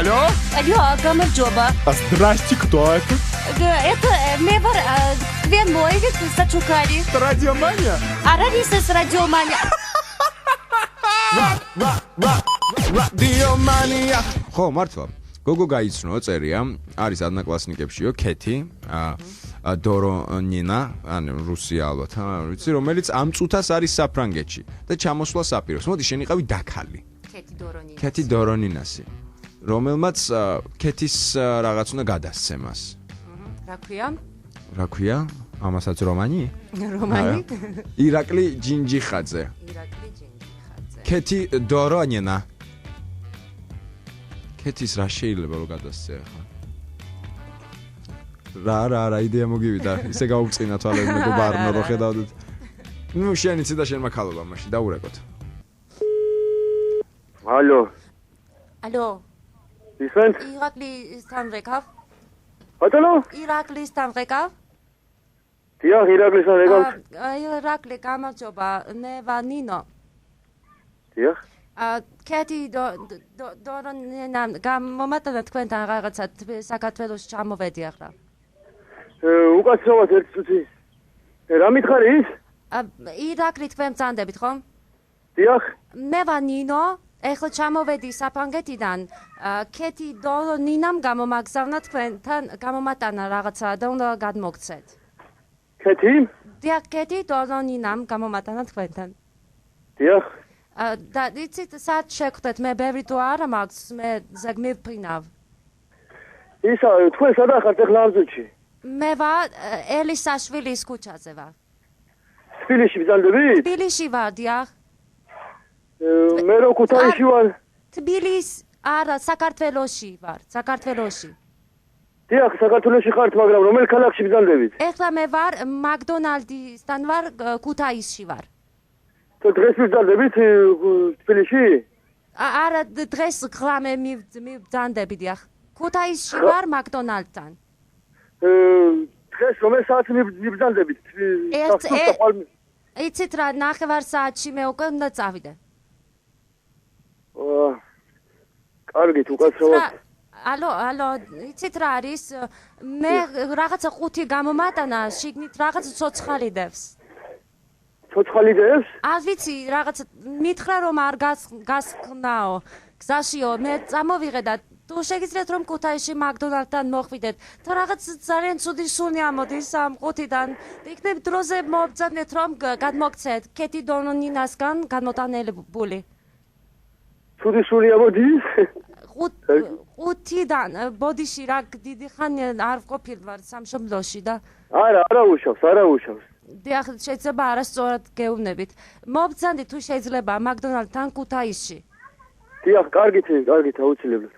Алло? Алло, Гамарджоба. Здрасте, кто это? Это Мевар Квенмоевик Сачукари. Радиомания? Арарисес Радиомания. Радиомания. ხო, მართლა. გოგო გაიცნო, წერია, არის ადნაკლასნიკებშიო, ქეთი, დორონინა, ანუ რუსია ალბათ, ვიცი, რომელიც ამ წუთას არის საფრანგეთში და ჩამოსვლა საპიროს. მოდი შენიყავი დაქალი. ქეთი დორონინასი. რომელმაც ქეთის რაღაც უნდა გადასცემას. რა ქვია? ამასაც რომანი? რომანი? ირაკლი ჯინჯიხაძე. ქეთი დორონინა. ქეთის რა შეიძლება რომ გადასცე ახლა? რა იდეა მოგივიდა. ისე გაუწყინა თვალები მეგობრებო, არ რო ხედავდით. ნუ შენიცი და შენ მაქალობა მაშინ დაურეკოთ. Алло. Алло. ისენ? ირაკლისთან რეკავ? ბატონო? ირაკლისთან რეკავ? დიახ, ირაკლისთან რეკავ. ირაკლი გამარჯობა, ნევა ნინო. დიახ. ქეთი დორონინა გამომატანა თქვენთან რაღაცა საქართველოს ჩამოვედი ახლა. უკაცრავად ერთ წუთი. რა მითხარი ის? ირაკლი თქვენ ბრძანდებით ხო? დიახ. ნევა ნინო, ეხლა ჩამოვედი საფრანგეთიდან. ქეთი დორონინამ გამომაგზავნა თქვენთან, გამომატანა რაღაცა და უნდა გადმოგცეთ. ქეთი? დიახ, ქეთი დორონინამ გამომატანა თქვენთან. დიახ. და იცით, სად შეგხვდეთ, მე ბევრი თუ არა მაქვს, მე ზეგმიფრინავ. ისა, თქვენ სადა ხართ ახლა ამ წუთში? მე ვარ ელისაშვილის ქუჩაზე ვარ. თბილისში ბრძანდებით? თბილისში ვარ, დიახ. მე რო ქუთაისში ვარ. თბილისში, არა, საქართველოში ვარ, საქართველოში. დიახ, საქართველოში ხართ, მაგრამ რომელ ქალაქში ბრძანდებით? ეხლა მე ვარ მაკდონალდისთან ვარ, ქუთაისში ვარ. დღეს ბრძანდებით თბილისში? არა, დღეს ღამე მიბრძანდები, დიახ. ქუთაისში ვარ მაკდონალდთან. დღეს რომელ საათში მიბრძანდებით? იცით რა, 9 საათში მე უკვე უნდა წავიდე. კარგით, უკაცრავად. ალო, იცით რა არის? მე რაღაცა 5 გამომატანა, შიგნით რაღაც ცოცხალი დევს. ცოცხალი დევს? არ ვიცი, რაღაცა მითხრა რომ არ გასხნაო. გზაშიო, მე წამოვიღე და თუ შეგიძლიათ რომ ქუთაისში მაკდონალდთან მოხვიდეთ. და რაღაც ძალიან ცუდი სუნი ამოდის ამ 5-დან. იქნებ დროზე მობრძანეთ რომ გადმოგცეთ ქეთი დორონინასგან გადმოტანებული. ცუდი სუნი ამოდის? 5-დან ბოდიში რა დიდი ხანი არ ვყოფილ ვარ სამშობლოში და არა უშავს. დიახ, შეიძლება არასწორად გეუბნებით. მობრძანდით თუ შეიძლება მაკდონალდთან ქუთაისში. დიახ, კარგით, აუცილებლად.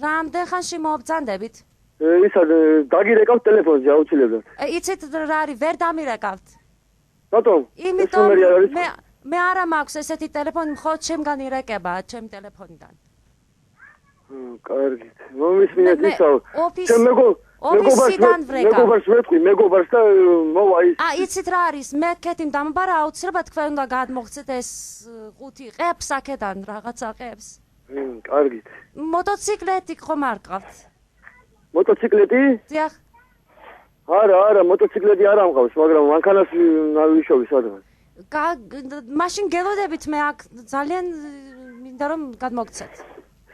რამდენ ხანში მობრძანდებით? ისა, დაგირეკავთ ტელეფონზე აუცილებლად. იცით რა არის, ვერ დამირეკავთ. რატომ? იმიტომ მე არა მაქვს ესეთი ტელეფონი, მხოლოდ ჩემგან ირეკება, ჩემ ტელეფონიდან. კარგით. მომისმინეთ ისა. ოფისიდან ვრეკავ. მეგობარს და მოვა ის. იცით რა არის, მე ქეთიმ დამბარა აუცილებლად თქვენ უნდა გადმოგცეთ ეს 5 ყებს აქედან, რაღაცა ყებს. კარგით. მოტოციკლეტი ხომ არ გყავთ? მოტოციკლეტი? დიახ. არა, მოტოციკლეტი არ ამყავს, მაგრამ მანქანას ვიშოვი სადღაც. მაშინ გელოდებით მე აქ ძალიან მინდა რომ გადმოგცეთ.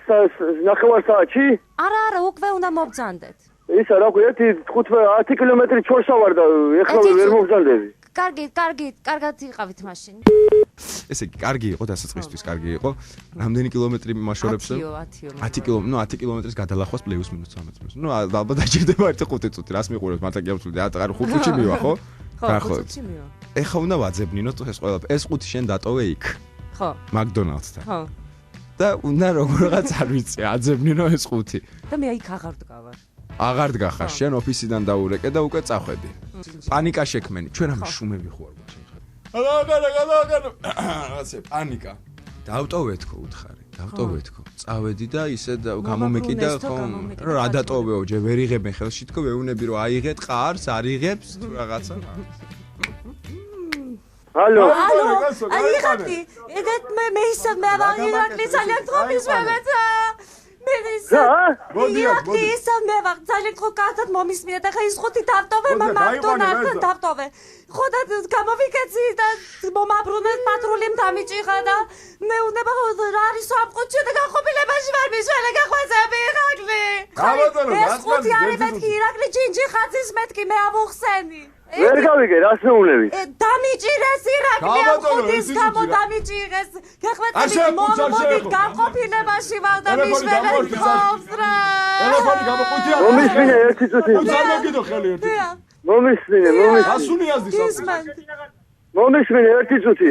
9 საათში? არა, უკვე უნდა მობრძანდეთ. ისა, რა ქვია, 10 კილომეტრი ჩორსა ვარ და ეხლა ვერ მობრძანდები. კარგად იყავით მაშინ. ესე იგი, კარგი იყო დასაწყისთვის, კარგი იყო. რამდენი კილომეტრი მაშორებს? 10 კილომეტრი. 10 კილომეტრის გადალახვას პლუს მინუს 13 მინუს. ალბათ დაჭირდება ერთი 5 წუთი. რას მიყურებს? მართლა გიავწვდი, არ 5 წუთში მივა, ხო? ხო, 5 წუთში მივა. ეხლა უნდა ვაძებნინოთ ეს ყველაფერი. ეს 5 შენ დატოვე იქ. ხო. მაკდონალდსთან. ხო. და უნდა როგორღაც არ ვიცი, აძებნინო ეს 5. და მე იქ აღარ დგავარ. აღარ დგახარ, შენ ოფისიდან დაურეკე და უკვე წახვედი. პანიკა შექმენი, ჩვენ ამ შუმები ხო არ გვაქვს. რაღაცე პანიკა. დავტოვეთქო უთხარი, წავედი და ისე გამომეკიდა ხომ რა დატოვეო, ჯერ ვერ იღებენ ხელში თქო, ვეუნები რომ აიღეთ ყარს, არ იღებს თუ რაღაცა. ალო. აიღეთი. ეგეთ მე ისე მე ვარ ირაკლი ძალიან თხოვის მემეცა. ირაკლი ისა მე ვარ ძალიან ხო კაცად მომისმინე და ხა ის ხუთი დავტოვე მაკდონალდსთან დავტოვე ხო და გამოვიკეცი და მომაბრუნე პატრულიმ დამიჭიხა და მე უნდა რა არის სამყუთში და განყოფილებაში ვარ მისვალე გახვეწები ირაკლი ეს ხუთი არის მეთქი ირაკლი ჯინჯი ხაცის მეთქი მე ავუხსენი ვერ გავიგე რას მეუნები დამიჭირეს ირაკლი ხუთის გამო დამიჭირეს გახვეწები მომობით განყოფილებაში ვარ და მისვალე ხობს რა ტელეფონი გამოყუთია მომისმინე ერთი წუთი წარმოგიდო ხელი ერთი მომისმინე ასული აზდი მომისმინე ერთი წუთი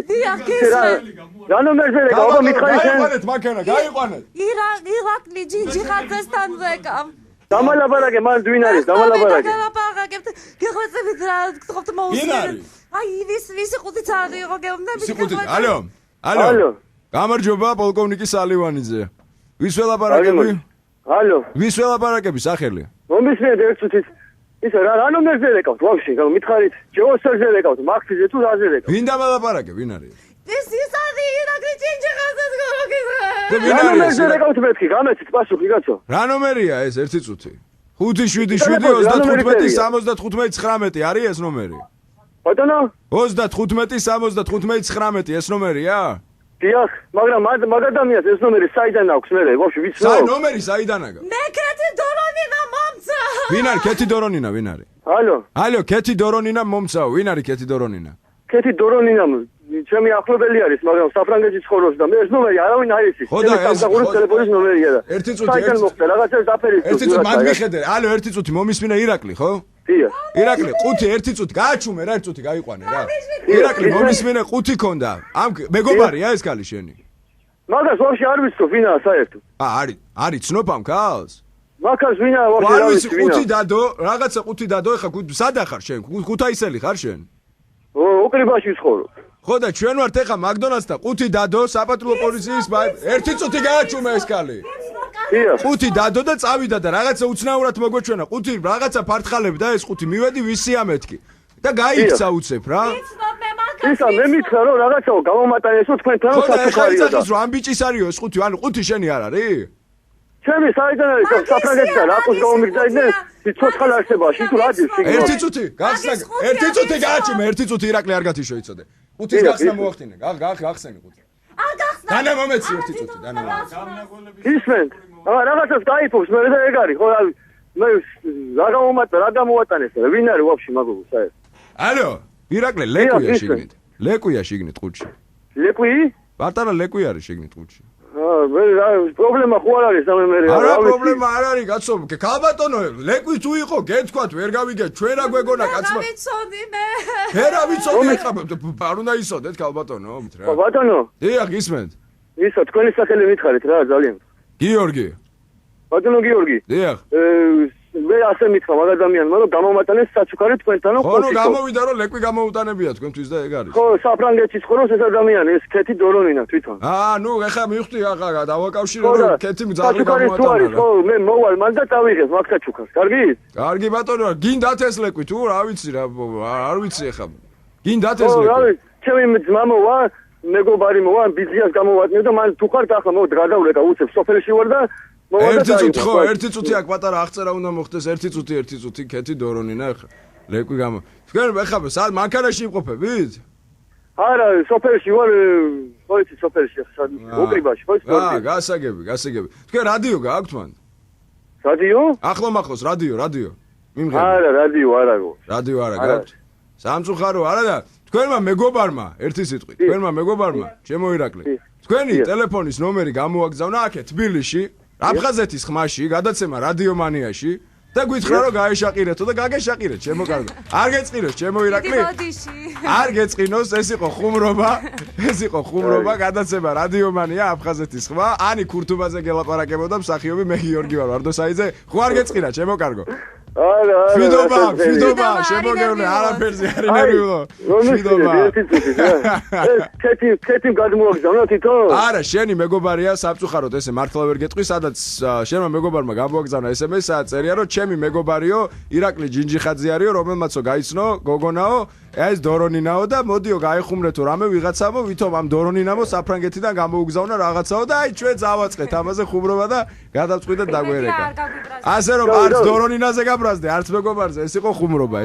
რა ნომერზე გავა მითხარი შენ გაიყვანეთ მანქანა გაიყვანეთ ირაკლი ჯინჯი ხაცესთან ვეკავ დამალაბარაგე მან ვინ არის დამალაბარაგე დამალაბარაგებ გეხვეწებით რა გთხოვთ მოუსმინე აი ვისი ყუთიც არ იყო გეუბნები სიყუთით ალო გამარჯობა პოლკოვნიკი სალივანიძე ვის ველაპარაკები ალო ვის ველაპარაკები სახელი მომისმინე ერთ წუთით ისე რა ნომერზე ვეკავთ ვაფშე მითხარით ჯეოსერზე ვეკავთ მაქსიზე თუ რაზე ვეკავთ ვინ დამალაპარაკე ვინ არის ეს ისადი ირაკლი ჯინჯი ხაცეს გოროგიზა რა ნომერზე ვეკავთ მეთქი გამეცით პასუხი კაცო რა ნომერია ეს ერთი წუთი 577-35-75-19 არის ეს ნომერი ბატონო 35-75-19 ეს ნომერია დიახ მაგრამ მაგ ადამიანს ეს ნომერი საიდან აქვს მე ვაფშე ვიცი საი ნომერი საიდან აქვს მე კეთი დორონინა მომცა ვინ არის კეთი დორონინა ვინ არის ალო კეთი დორონინა მომცა ვინ არის კეთი დორონინა კეთი დორონინა ჩემი ახლობელი არის მაგრამ საფრანგეთში ცხოვრობს და მე ეს ნომერი არავინ არ იცის ხო და ეს ტელეფონის ნომერია და ერთი წუთი საიდან მოხდა რაღაცა დაფერის ერთი წუთი მაგ მიხედე ალო ერთი წუთი მომისმინე ირაკლი ხო დიახ ირაკლი ყუთი ერთი წუთი გააჩუმე რა ერთი წუთი გაიყვანე რა ირაკლი მომისმინე ყუთი ქონდა ამ მეგობარია ეს კალი შენი მაგას ვაფშე არ ვიცნობ ვინაა საერთოდ არის ცნობ ამ კალს მაგას ვინაა ვაფშე არ ვიცი ვინაა ყუთი დადო რაღაცა ყუთი დადო ეხა სადა ხარ შენ ქუთაისელი ხარ შენ უკრიბაში ვცხოვრობ ხო და ჩვენ ვართ ეხა მაკდონალდსთან ყუთი დადო საპატრულო პოლიციის ერთი წუთი გააჩუმე ეს კალი ყუთი დადო და წავიდა და რაღაცა უცნაურად მოგვეჩვენა ყუთი რაღაცა ფართხალები და ეს ყუთი მივედი ვისია მეთქი და გაიქცა უცებ რა ისა მე მითხრა რომ რაღაცაო გამომატანესო თქვენთან საჩუქარია და რომ ამ ბიჭის არისო ეს ყუთი ანუ ყუთი შენი არ არის ჩემი საიდან არის საფრანგეთიდან რაკოს გამომიგზავნე ცოცხალ არსებაში თუ რა ძის ერთი წუთი გახსნა ერთი წუთი გააჩუმე ერთი წუთი ირაკლი არ გათიშო იცოდე ყუთის გახსნა მოახდინე გახსენი ყუთი დანა მომეცი ერთი წუთი დანა ისმენ რაღაცას გაიფობს მე და ეგ არის ხო მე რა გამოვატანეს და ვინ არის ვაფშე მაგობო საერთოდ ალო ირაკლი ლეკუია შიგნით ყუთში ლეკვი პატარა ლეკვი არის შიგნით ყუთში მე პრობლემა ხო არ არის და მე არა პრობლემა არ არის კაცო ქალბატონო ლეკვი თუ იყო გეთქვათ ვერ გავიგეთ ჩვენ რა გვეგონა კაცო ვიცოდი მე ფერა ვიცოდი ხა არ უნდა ისოდეთ ქალბატონო რა ბატონო დიახ ისმენთ ისა თქვენი სახელი მითხარით რა ძალიან გიორგი ბატონო გიორგი დიახ მე ასე მითხრა მაგ ადამიანმა რომ გამომატანეს საჩუქარი თქვენთან ხო ნუ გამოვიდა რომ ლეკვი გამოუტანებია თქვენთვის და ეგ არის ხო საფრანგეთში ცხოვრობს ეს ადამიანი ეს კეთი დორონინა თვითონ ნუ ეხა მივხვდი ახლა დავაკავშირე რომ კეთი მძაღლი გამოატანა ხო მე მოვალ მან და დავიღეს მაგ საჩუქარს კარგი ბატონო გინდათ ეს ლეკვი თუ რა ვიცი რა არ ვიცი ეხა გინდათ ეს ლეკვი ჩემი ძმა მოვა მეგობარი მოვა ბიზნეს გამოვატნიო და მან თუ ხარ ახლა მოვიდა გადავლეკა უცებ სოფელში ვარ და ერთი წუთი აქ პატარა აღწერა უნდა მოხდეს ერთი წუთი კეთი დორონინა ახლა ლეკვი გამო თქვენ ეხლა სად მანქანაში იმყოფებით არა სოფელში ვარ ხოიცი სოფელში ახლა უკრიბაში ხო გასაგები თქვენ რადიო გააქვთ მან რადიო ახლომახლოს რადიო მიმღები არა რადიო არა გაქვთ სამწუხარო არა და თქვენმა მეგობარმა ერთი სიტყვით თქვენმა მეგობარმა ჩემო ირაკლი თქვენი ტელეფონის ნომერი გამოაგზავნა აქეთ თბილისში აფხაზეთის ხმაში გადაცემა რადიომანიაში და გითხრა რომ გაეშაყირეთო და გაგეშაყირეთ ჩემო კარგო არ გეწყინოს ჩემო ირაკლი არ გეწყინოს ეს იყო ხუმრობა გადაცემა რადიომანია აფხაზეთის ხმა ანი ქურთუბაზე გელაპარაკებოდა მსახიობი მე გიორგი ვარ ვარდოსაიძე ხო არ გეწყინა ჩემო კარგო არა ფიდობა შემოგევნე არაფერზე არ ინერვიულო ფიდობა კეთი გადმოაგზავნა თვითონ არა შენი მეგობარია სამწუხაროდ ესე მართლა ვერ გეტყვი სადაც შენმა მეგობარმა გამოაგზავნა SMS-ა წერია რომ ჩემი მეგობარიო ირაკლი ჯინჯიხაძე არისო რომელმაცო გაიცნო გოგონაო ეს დორონინაო და მოდიო გაიხუმრეთო რამე ვიღაცამო ვითომ ამ დორონინამო საფრანგეთიდან გამოუგზავნა რაღაცაო და აი ჩვენ წავაწყეთ ამაზე ხუმრობა და გადავწყვიტეთ დაგვერეკა. ასე რომ არც დორონინაზე გაბრაზდე, არც მეგობარზე, ეს იყო ხუმრობა.